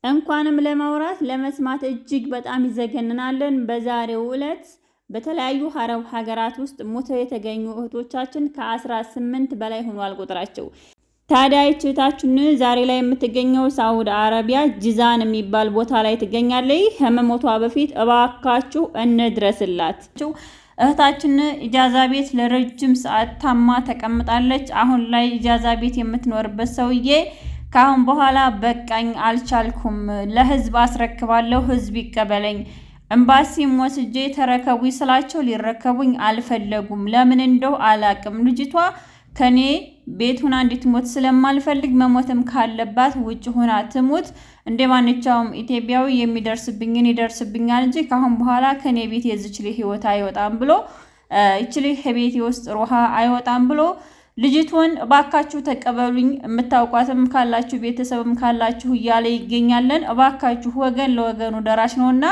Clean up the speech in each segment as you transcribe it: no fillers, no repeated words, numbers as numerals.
እንኳንም ለማውራት ለመስማት እጅግ በጣም ይዘገንናለን። በዛሬው ዕለት በተለያዩ አረብ ሀገራት ውስጥ ሞተው የተገኙ እህቶቻችን ከ18 በላይ ሆኗል ቁጥራቸው። ታዲያ እህታችን ዛሬ ላይ የምትገኘው ሳውዲ አረቢያ ጂዛን የሚባል ቦታ ላይ ትገኛለች። ከመሞቷ በፊት እባካችሁ እንድረስላት። እህታችን ኢጃዛ ቤት ለረጅም ሰዓት ታማ ተቀምጣለች። አሁን ላይ ኢጃዛ ቤት የምትኖርበት ሰውዬ ካሁን በኋላ በቃኝ አልቻልኩም፣ ለህዝብ አስረክባለሁ፣ ህዝብ ይቀበለኝ፣ ኤምባሲም ወስጄ ተረከቡኝ ስላቸው ሊረከቡኝ አልፈለጉም። ለምን እንደው አላቅም። ልጅቷ ከኔ ቤት ሆና እንድትሞት ስለማልፈልግ መሞትም ካለባት ውጭ ሆና ትሙት፣ እንደማንኛውም ኢትዮጵያዊ የሚደርስብኝን ይደርስብኛል እንጂ ካሁን በኋላ ከኔ ቤት የዝችሊ ህይወት አይወጣም ብሎ ይችሊ ከቤት ውስጥ ሩሃ አይወጣም ብሎ ልጅቱን እባካችሁ ተቀበሉኝ፣ የምታውቋትም ካላችሁ ቤተሰብም ካላችሁ እያለ ይገኛለን። እባካችሁ ወገን ለወገኑ ደራሽ ነውና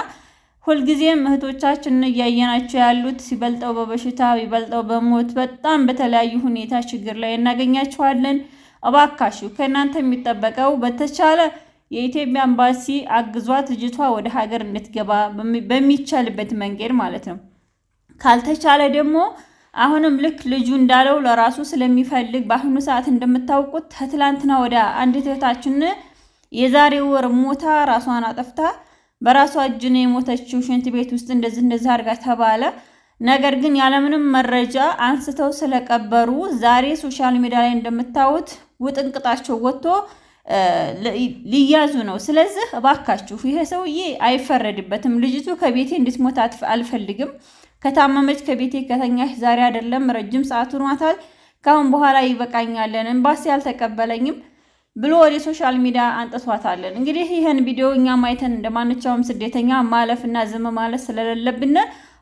ሁልጊዜም እህቶቻችን እያየናቸው ያሉት ሲበልጠው በበሽታ ይበልጠው በሞት በጣም በተለያዩ ሁኔታ ችግር ላይ እናገኛቸዋለን። እባካችሁ ከእናንተ የሚጠበቀው በተቻለ የኢትዮጵያ ኤምባሲ አግዟት ልጅቷ ወደ ሀገር እንድትገባ በሚቻልበት መንገድ ማለት ነው። ካልተቻለ ደግሞ አሁንም ልክ ልጁ እንዳለው ለራሱ ስለሚፈልግ በአሁኑ ሰዓት እንደምታውቁት ከትላንትና ወደ አንዲት እህታችን የዛሬ ወር ሞታ ራሷን አጠፍታ በራሷ እጅ ነው የሞተችው። ሽንት ቤት ውስጥ እንደዚህ አድርጋ ተባለ። ነገር ግን ያለምንም መረጃ አንስተው ስለቀበሩ ዛሬ ሶሻል ሚዲያ ላይ እንደምታዩት ውጥንቅጣቸው ወጥቶ ሊያዙ ነው። ስለዚህ እባካችሁ ይሄ ሰውዬ አይፈረድበትም። ልጅቱ ከቤቴ እንድትሞት አልፈልግም። ከታመመች ከቤቴ ከተኛሽ ዛሬ አይደለም ረጅም ሰዓት ሆኗታል። ካሁን በኋላ ይበቃኛለን፣ ኤምባሲ አልተቀበለኝም ብሎ ወደ ሶሻል ሚዲያ አንጥቷታለን። እንግዲህ ይሄን ቪዲዮ እኛ ማይተን እንደማንኛውም ስደተኛ ማለፍና ዝም ማለት ስለሌለብን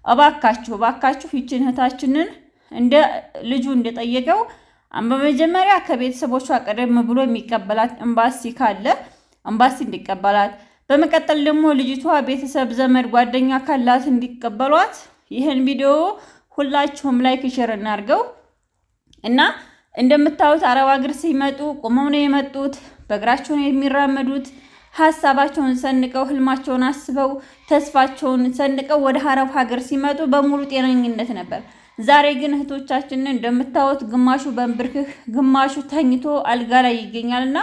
እባካችሁ ይችን እህታችንን እንደ ልጁ እንደጠየቀው በመጀመሪያ ከቤተሰቦቿ ቀደም ብሎ የሚቀበላት ኤምባሲ ካለ ኤምባሲ እንዲቀበላት፣ በመቀጠል ደግሞ ልጅቷ ቤተሰብ ዘመድ ጓደኛ ካላት እንዲቀበሏት። ይሄን ቪዲዮ ሁላችሁም ላይክ ሼር እናድርገው እና እንደምታዩት አረብ ሀገር ሲመጡ ቆመው ነው የመጡት። በእግራቸው ነው የሚራመዱት። ሀሳባቸውን ሰንቀው ህልማቸውን አስበው ተስፋቸውን ሰንቀው ወደ አረብ ሀገር ሲመጡ በሙሉ ጤነኝነት ነበር። ዛሬ ግን እህቶቻችን እንደምታዩት ግማሹ በንብርክክ ግማሹ ተኝቶ አልጋ ላይ ይገኛልና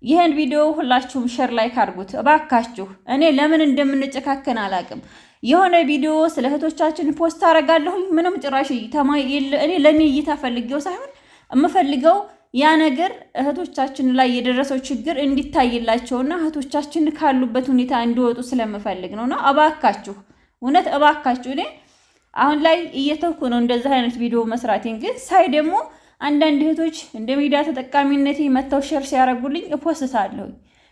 ይሄን ቪዲዮ ሁላችሁም ሼር ላይክ አድርጉት እባካችሁ። እኔ ለምን እንደምንጨካከን አላቅም። የሆነ ቪዲዮ ስለ እህቶቻችን ፖስት አደርጋለሁ። ምንም ጭራሽ እኔ ለኔ እይታ ፈልጌው ሳይሆን የምፈልገው ያ ነገር እህቶቻችን ላይ የደረሰው ችግር እንዲታይላቸውና እህቶቻችን ካሉበት ሁኔታ እንዲወጡ ስለምፈልግ ነውና እባካችሁ እውነት እባካችሁ። እኔ አሁን ላይ እየተውኩ ነው እንደዚህ አይነት ቪዲዮ መስራቴን፣ ግን ሳይ ደግሞ አንዳንድ እህቶች እንደ ሚዲያ ተጠቃሚነቴ መተው ሼር ሲያደርጉልኝ እፖስታለሁ።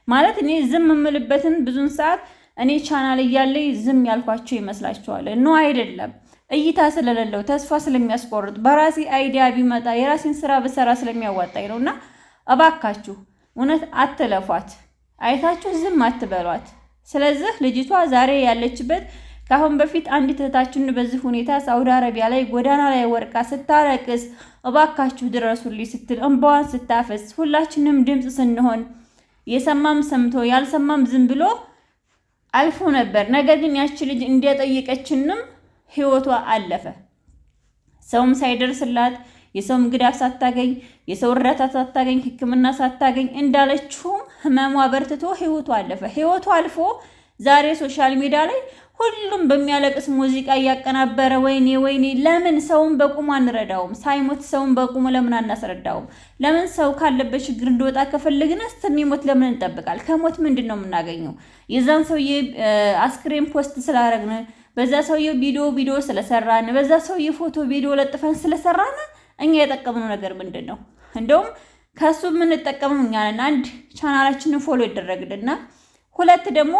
ማለት እኔ ዝም የምልበትን ብዙን ሰዓት እኔ ቻናል እያለኝ ዝም ያልኳቸው ይመስላችኋል? ነው አይደለም። እይታ ስለሌለው ተስፋ ስለሚያስቆርጥ በራሴ አይዲያ ቢመጣ የራሴን ስራ በሰራ ስለሚያዋጣኝ ነውና እባካችሁ እውነት አትለፏት፣ አይታችሁ ዝም አትበሏት። ስለዚህ ልጅቷ ዛሬ ያለችበት ካሁን በፊት አንዲት እህታችን በዚህ ሁኔታ ሳውዲ አረቢያ ላይ ጎዳና ላይ ወርቃ ስታለቅስ እባካችሁ ድረሱልኝ ስትል እንባዋን ስታፈስ ሁላችንም ድምጽ ስንሆን የሰማም ሰምቶ ያልሰማም ዝም ብሎ አልፎ ነበር። ነገር ግን ያቺ ልጅ እንደጠየቀችንም ህይወቷ አለፈ። ሰውም ሳይደርስላት የሰውም ግዳፍ ሳታገኝ የሰው እርዳታ ሳታገኝ ሕክምና ሳታገኝ እንዳለችውም ህመሟ በርትቶ ህይወቷ አለፈ። ህይወቷ አልፎ ዛሬ ሶሻል ሚዲያ ላይ ሁሉም በሚያለቅስ ሙዚቃ እያቀናበረ ወይኔ ለምን ሰውን በቁሙ አንረዳውም? ሳይሞት ሰውን በቁሙ ለምን አናስረዳውም? ለምን ሰው ካለበት ችግር እንዲወጣ ከፈለግን እስከሚሞት ለምን እንጠብቃል? ከሞት ምንድነው የምናገኘው? የዛን ሰውዬ አስክሬን ፖስት ስላረግን በዛ ሰውዬ ቪዲዮ ስለሰራን በዛ ሰውዬ ፎቶ ቪዲዮ ለጥፈን ስለሰራን እኛ የጠቀምነው ነገር ምንድነው? እንደውም ከሱ የምንጠቀመው እኛ ነን። አንድ ቻናላችንን ፎሎ ይደረግልና፣ ሁለት ደግሞ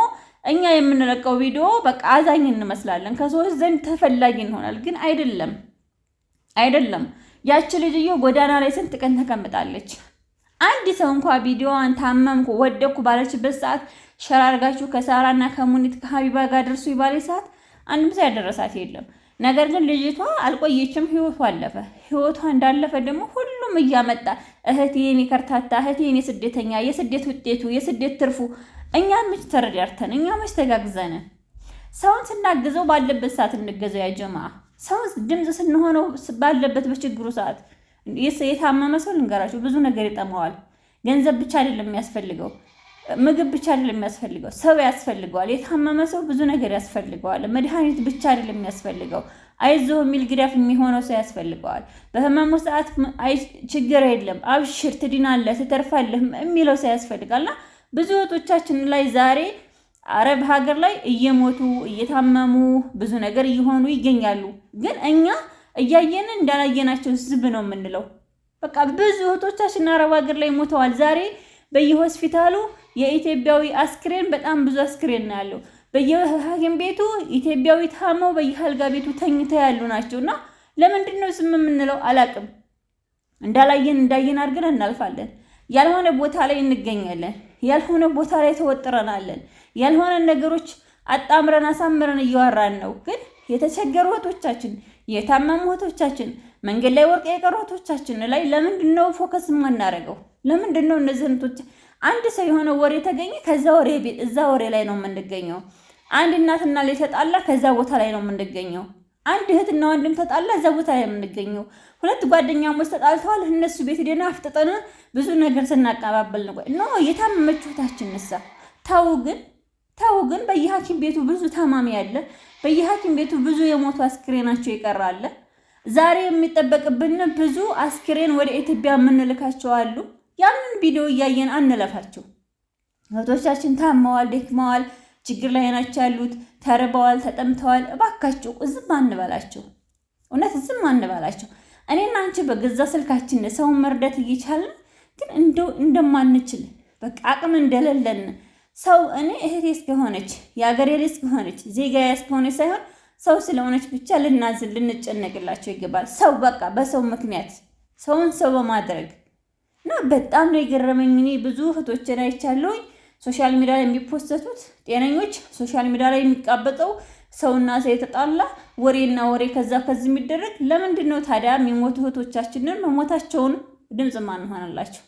እኛ የምንለቀው ቪዲዮ በቃ አዛኝ እንመስላለን፣ ከሰዎች ዘንድ ተፈላጊ እንሆናል። ግን አይደለም። ያቺ ልጅዮ ጎዳና ላይ ስንት ቀን ተቀምጣለች። አንድ ሰው እንኳን ቪዲዮዋን ታመምኩ ወደኩ ባለችበት ሰዓት ሸር አድርጋችሁ ከሳራና ከሙኒት ከሀቢባ ጋር ደርሱ ይባል ሰዓት አንድም ሰው ያደረሳት የለም። ነገር ግን ልጅቷ አልቆየችም፣ ህይወቷ አለፈ። ህይወቷ እንዳለፈ ደግሞ ሁሉም እያመጣ እህቴ የኔ ከርታታ፣ እህቴ የኔ ስደተኛ፣ የስደት ውጤቱ የስደት ትርፉ እኛ መች ተረዳርተን እኛ መች ተጋግዘን ሰውን ስናግዘው ባለበት ሰዓት እንገዘው ያ ጀማ ሰው ድምጽ ስንሆነው ባለበት በችግሩ ሰዓት የታመመ ሰው ልንገራችሁ ብዙ ነገር ይጠማዋል። ገንዘብ ብቻ አይደለም የሚያስፈልገው፣ ምግብ ብቻ አይደለም የሚያስፈልገው፣ ሰው ያስፈልገዋል። የታመመ ሰው ብዙ ነገር ያስፈልገዋል። መድኃኒት ብቻ አይደለም የሚያስፈልገው፣ አይዞህ የሚል ግዳፍ የሚሆነው ሰው ያስፈልገዋል። በህመሙ ሰዓት ችግር የለም አብሽር ትድናለህ ትተርፋለህ የሚለው ሰው ያስፈልጋልና ብዙ እህቶቻችን ላይ ዛሬ አረብ ሀገር ላይ እየሞቱ እየታመሙ ብዙ ነገር እየሆኑ ይገኛሉ። ግን እኛ እያየን እንዳላየናቸው ዝም ነው የምንለው። በቃ ብዙ እህቶቻችን አረብ ሀገር ላይ ሞተዋል። ዛሬ በየሆስፒታሉ የኢትዮጵያዊ አስክሬን በጣም ብዙ አስክሬን ነው ያለው። በየሐኪም ቤቱ ኢትዮጵያዊ ታመው በየአልጋ ቤቱ ተኝተው ያሉ ናቸውና ለምንድን ነው ዝም የምንለው? አላቅም። እንዳላየን እንዳየን አድርገን እናልፋለን። ያልሆነ ቦታ ላይ እንገኛለን። ያልሆነ ቦታ ላይ ተወጥረናለን። ያልሆነ ነገሮች አጣምረን አሳምረን እያወራን ነው። ግን የተቸገሩ እህቶቻችን፣ የታመሙ እህቶቻችን፣ መንገድ ላይ ወርቅ የቀሩ እህቶቻችን ላይ ለምንድን ነው ፎከስ የማናደርገው? ለምንድን ነው እነዚህ እህቶች አንድ ሰው የሆነ ወሬ ተገኘ ከዛ ወሬ ቤት እዛ ወሬ ላይ ነው የምንገኘው። አንድ እናትና ልጅ ተጣላ ከዛ ቦታ ላይ ነው የምንገኘው። አንድ እህትና ወንድም ተጣላ እዛ ቦታ ላይ ነው የምንገኘው። ሁለት ጓደኛሞች ተጣልተዋል እነሱ ቤት ደና አፍጥጠን ብዙ ነገር ስናቀባበል ነው የታመመች እህታችን ንሳ ታው ግን በየሐኪም ቤቱ ብዙ ታማሚ ያለ፣ በየሐኪም ቤቱ ብዙ የሞቱ አስክሬናቸው ይቀራል። ዛሬ የሚጠበቅብን ብዙ አስክሬን ወደ ኢትዮጵያ የምንልካቸው አሉ። ያንን ቪዲዮ እያየን አንለፋቸው። እህቶቻችን ታመዋል፣ ደክመዋል፣ ችግር ላይ ናቸው ያሉት፣ ተርበዋል፣ ተጠምተዋል። እባካችሁ ዝም አንበላቸው። እውነት ዝም አንበላቸው። እኔና አንቺ በገዛ ስልካችን ሰውን መርዳት እየቻልን ግን እንደማንችል በቃ አቅም እንደሌለን ሰው እኔ እህቴ እስከሆነች የአገሬ ልጅ እስከሆነች ዜጋዬ እስከሆነች ሳይሆን ሰው ስለሆነች ብቻ ልናዝን ልንጨነቅላቸው ይገባል። ሰው በቃ በሰው ምክንያት ሰውን ሰው በማድረግ እና በጣም ነው የገረመኝ። እኔ ብዙ እህቶችን አይቻለሁኝ ሶሻል ሚዲያ ላይ የሚፖስተቱት ጤነኞች ሶሻል ሚዲያ ላይ የሚቃበጠው ሰውና ሰው የተጣላ ወሬና ወሬ ከዛ ከዚህ የሚደረግ ለምንድን ነው ታዲያ? የሚሞቱ እህቶቻችንን መሞታቸውን ድምጽ ማን ሆነላቸው?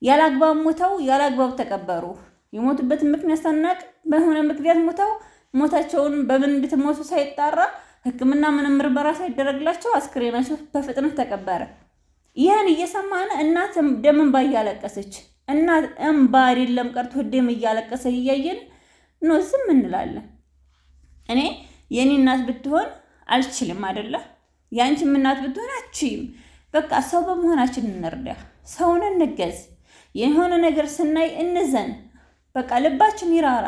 ያላግባብ ሞተው ያላግባብ ተቀበሩ። የሞቱበትን ምክንያት ሳናቅ በሆነ ምክንያት ሞተው ሞታቸውን በምን እንድትሞቱ ሳይጣራ ሕክምና ምንም ምርመራ ሳይደረግላቸው አስክሬናቸው በፍጥነት ተቀበረ። ይህን እየሰማን እናት ደም እንባ እያለቀሰች እናት እንባ አይደለም ቀርቶ ደም እያለቀሰ እያየን ነው ዝም እንላለን። እኔ የኔ እናት ብትሆን አልችልም አይደለ? ያንቺም እናት ብትሆን አትችይም። በቃ ሰው በመሆናችን እንርዳ፣ ሰውን እንገዝ። የሆነ ነገር ስናይ እንዘን። በቃ ልባችን ይራራ።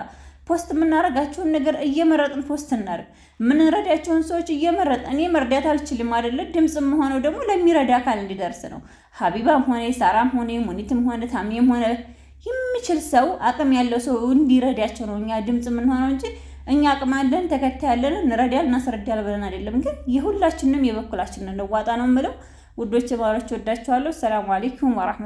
ፖስት የምናረጋቸውን ነገር እየመረጥን ፖስት እናርግ። የምንረዳቸውን ሰዎች እየመረጥን እኔ መርዳት አልችልም አይደለ? ድምጽ መሆነው ደግሞ ለሚረዳ አካል እንዲደርስ ነው። ሀቢባም ሆነ ሳራም ሆነ ሙኒትም ሆነ ታሚም ሆነ የሚችል ሰው አቅም ያለው ሰው እንዲረዳቸው ነው እኛ ድምጽ የምንሆነው እንጂ እኛ አቅም አለን ተከታይ ያለን እንረዳል እናስረዳል ብለን አይደለም። ግን የሁላችንም የበኩላችንን እንዋጣ ነው የምለው። ውዶች ባሮች ወዳችኋለሁ። ሰላም አለይኩም ወራህመቱ